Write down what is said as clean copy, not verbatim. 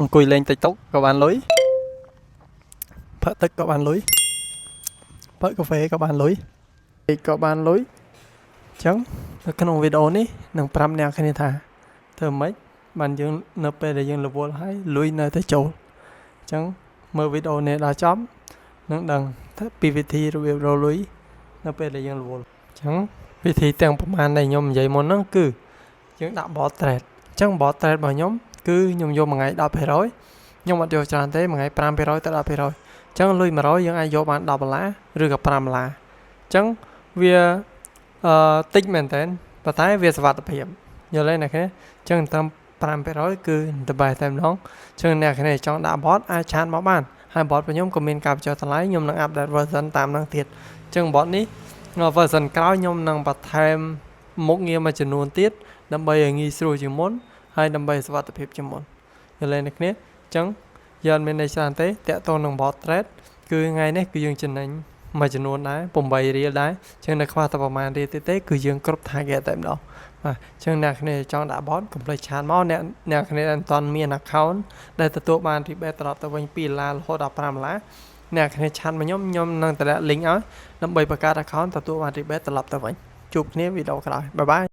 អង្គុយលេង TikTok ក៏បានលុយផឹកទឹកក៏បានលុយផឹកកាហ្វេក៏បានលុយក៏បានលុយអញ្ចឹងនៅក្នុងវីដេអូនេះនឹងប្រាប់អ្នកគ្នាថាធ្វើម៉េចបានយើងនៅពេលដែលយើងរវល់ហើយលុយនៅតែចូលអញ្ចឹងមើលវីដេអូនេះដល់ចប់នឹងដឹងថាពីវិធីរបៀបរកលុយនៅពេលដែលយើងរវល់អញ្ចឹងវិធីទាំងប្រហែលដែលខ្ញុំនិយាយមុនហ្នឹងគឺយើងដាក់ bot trade អញ្ចឹង bot trade របស់ខ្ញុំគឺខ្ញុំយកមួយថ្ងៃ 10% ខ្ញុំអត់យកច្រើនទេមួយថ្ងៃ 5% ទៅ 10% អញ្ចឹងលុយ 100 យើងអាចយកបាន $10 ឬក៏ $5 អញ្ចឹងវាតិចមែនតើប៉ុន្តែវាសុវត្ថិភាពយល់ទេអ្នកគ្នាអញ្ចឹងតាម 5% គឺទៅបែរតែម្ដងអញ្ចឹងអ្នកគ្នាចង់ដាក់ bot អាចឆាតមកបានហើយ bot របស់ខ្ញុំក៏មានការបញ្ចុះតម្លៃខ្ញុំនឹង update version តាមនឹងទៀតអញ្ចឹង bot នេះ version ក្រោយខ្ញុំនឹងបន្ថែមមុខងារមួយចំនួនទៀតដើម្បីឲ្យងាយស្រួលជាងមុនហើយដើម្បីសុវត្ថិភាពជាងមុនយល់ទេអ្នកគ្នាអញ្ចឹងយើងមានន័យច្រើនទេតាក់ទងនឹង bot trade គឺថ្ងៃនេះគឺយើងចំណេញមួយចំនួនដែរ8រៀលដែរអញ្ចឹងនៅខ្វះតែប្រហែលរៀលទៀតទេគឺយើងគ្រប់ target តែម្ដងបាទអញ្ចឹងអ្នកគ្នាចង់ដាក់ bot កុំភ្លេចឆាតមកអ្នកគ្នាដែលមិនទាន់មាន account ដែលទទួលបាន rebate ត្រឡប់ទៅវិញ$2រហូតដល់$5អ្នកគ្នាឆាតមកខ្ញុំនឹងតម្លាក់ link ឲ្យដើម្បីបង្កើត account ទទួលបាន rebate ត្រឡប់ទៅវិញជួបគ្នាវីដេអូក្រោយបាយបាយ